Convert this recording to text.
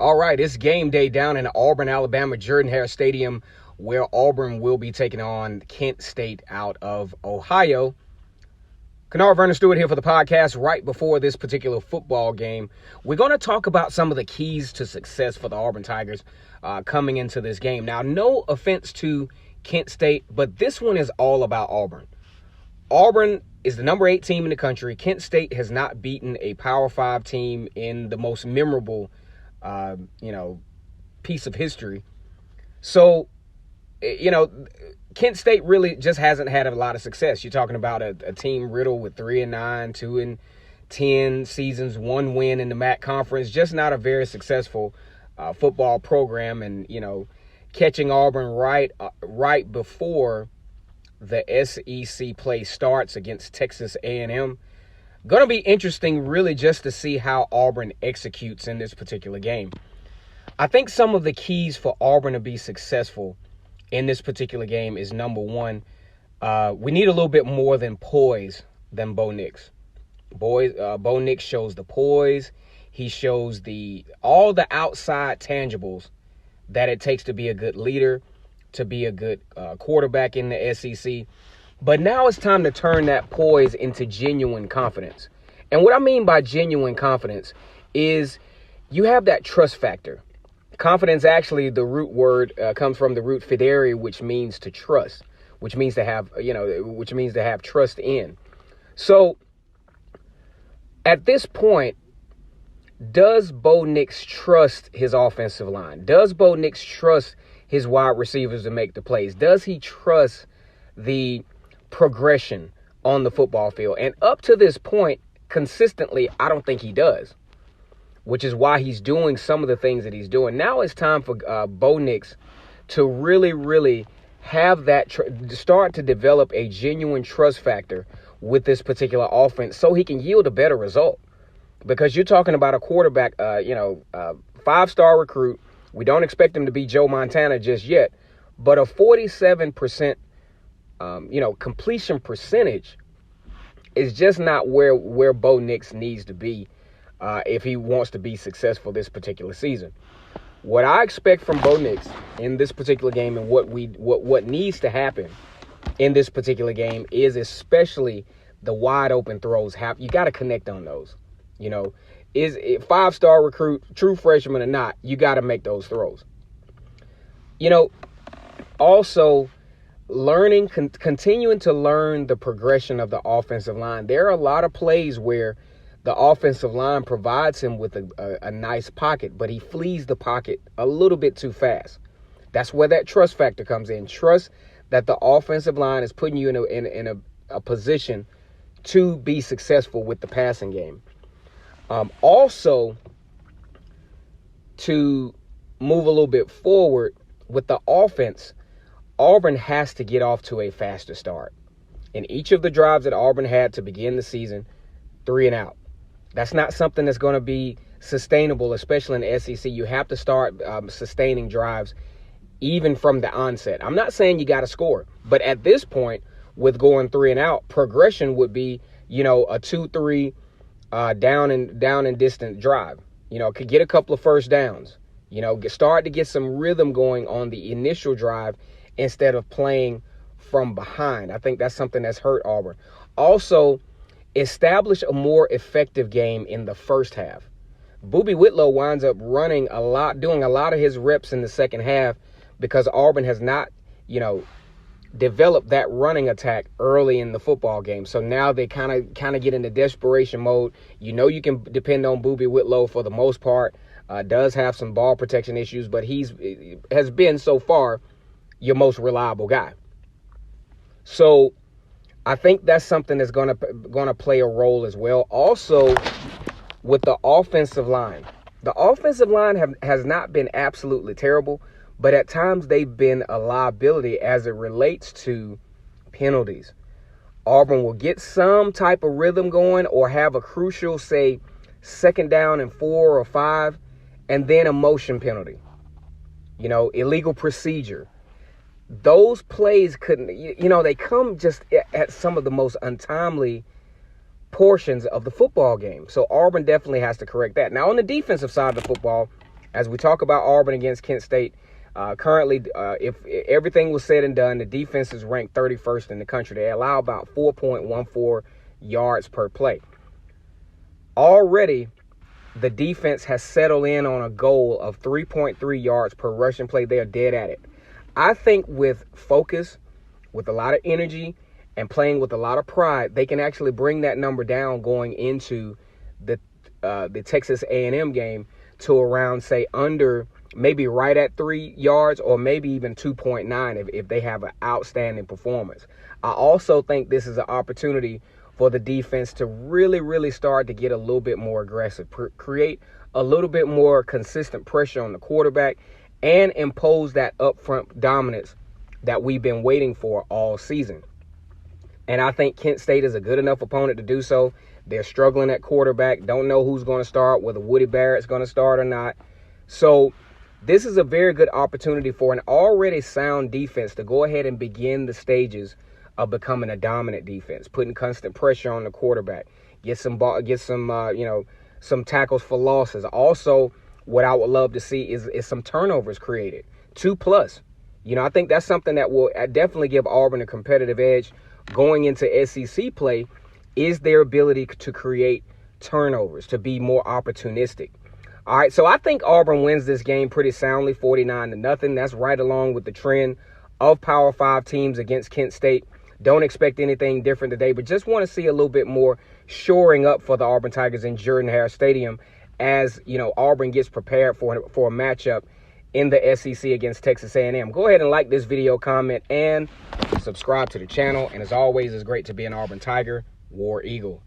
All right, it's game day down in Auburn, Alabama, Jordan-Hare Stadium, where Auburn will be taking on Kent State out of Ohio. Kennard Vernon Stewart here for the podcast. Right before this particular football game, we're going to talk about some of the keys to success for the Auburn Tigers coming into this game. Now, no offense to Kent State, but this one is all about Auburn. Auburn is the number 8 team in the country. Kent State has not beaten a Power 5 team in the most memorable piece of history. So, Kent State really just hasn't had a lot of success. You're talking about a team riddled with 3-9, 2-10 seasons, 1 win in the MAC conference. Just not a very successful football program. And, catching Auburn right before the SEC play starts against Texas A&M. Going to be interesting really just to see how Auburn executes in this particular game. I think some of the keys for Auburn to be successful in this particular game is, number one, we need a little bit more than poise than Bo Nix. Bo Nix shows the poise. He shows all the outside tangibles that it takes to be a good leader, to be a good quarterback in the SEC. But now it's time to turn that poise into genuine confidence. And what I mean by genuine confidence is you have that trust factor. Confidence, actually, the root word comes from the root fidere, which means to trust, which means to have trust in. So at this point, does Bo Nix trust his offensive line? Does Bo Nix trust his wide receivers to make the plays? Does he trust the progression on the football field? And up to this point, consistently, I don't think he does, which is why he's doing some of the things that he's doing. Now it's time for Bo Nix to really have that, start to develop a genuine trust factor with this particular offense so he can yield a better result. Because you're talking about a quarterback, 5-star recruit. We don't expect him to be Joe Montana just yet, but a 47%, completion percentage is just not where Bo Nix needs to be if he wants to be successful this particular season. What I expect from Bo Nix in this particular game and what needs to happen in this particular game is especially the wide open throws. You got to connect on those. Is a 5-star recruit, true freshman or not, you got to make those throws. Also continuing to learn the progression of the offensive line. There are a lot of plays where the offensive line provides him with a nice pocket, but he flees the pocket a little bit too fast. That's where that trust factor comes in. Trust that the offensive line is putting you in a position to be successful with the passing game. Also, to move a little bit forward with the offense, Auburn has to get off to a faster start. In each of the drives that Auburn had to begin the season, 3 and out. That's not something that's going to be sustainable, especially in the SEC. You have to start sustaining drives even from the onset. I'm not saying you got to score, but at this point, with going 3 and out, progression would be, a 2-3 down and distant drive. Could get a couple of first downs. Start to get some rhythm going on the initial drive instead of playing from behind. I think that's something that's hurt Auburn. Also, establish a more effective game in the first half. Boobie Whitlow winds up doing a lot of his reps in the second half because Auburn has not, developed that running attack early in the football game. So now they kind of get into desperation mode. You can depend on Boobie Whitlow for the most part. Does have some ball protection issues, but has been so far your most reliable guy. So I think that's something that's going to play a role as well. Also, with the offensive line. The offensive line has not been absolutely terrible, but at times they've been a liability as it relates to penalties. Auburn will get some type of rhythm going or have a crucial, say, 2nd down and 4 or 5, and then a motion penalty. Illegal procedure. Those plays they come just at some of the most untimely portions of the football game. So Auburn definitely has to correct that. Now, on the defensive side of the football, as we talk about Auburn against Kent State, currently, if everything was said and done, the defense is ranked 31st in the country. They allow about 4.14 yards per play. Already, the defense has settled in on a goal of 3.3 yards per rushing play. They are dead at it. I think with focus, with a lot of energy, and playing with a lot of pride, they can actually bring that number down going into the Texas A&M game to around, say, under, maybe right at 3 yards, or maybe even 2.9 if they have an outstanding performance. I also think this is an opportunity for the defense to really start to get a little bit more aggressive, create a little bit more consistent pressure on the quarterback, and impose that upfront dominance that we've been waiting for all season. And I think Kent State is a good enough opponent to do so. They're struggling at quarterback, don't know who's going to start, whether Woody Barrett's going to start or not. So this is a very good opportunity for an already sound defense to go ahead and begin the stages of becoming a dominant defense, putting constant pressure on the quarterback, get some some tackles for losses. Also, what I would love to see is some turnovers created, 2+. I think that's something that will definitely give Auburn a competitive edge going into SEC play, is their ability to create turnovers, to be more opportunistic. All right, so I think Auburn wins this game pretty soundly, 49-0. That's right along with the trend of Power 5 teams against Kent State. Don't expect anything different today, but just want to see a little bit more shoring up for the Auburn Tigers in Jordan-Hare Stadium as, Auburn gets prepared for a matchup in the SEC against Texas A&M. Go ahead and like this video, comment, and subscribe to the channel. And as always, it's great to be an Auburn Tiger, War Eagle.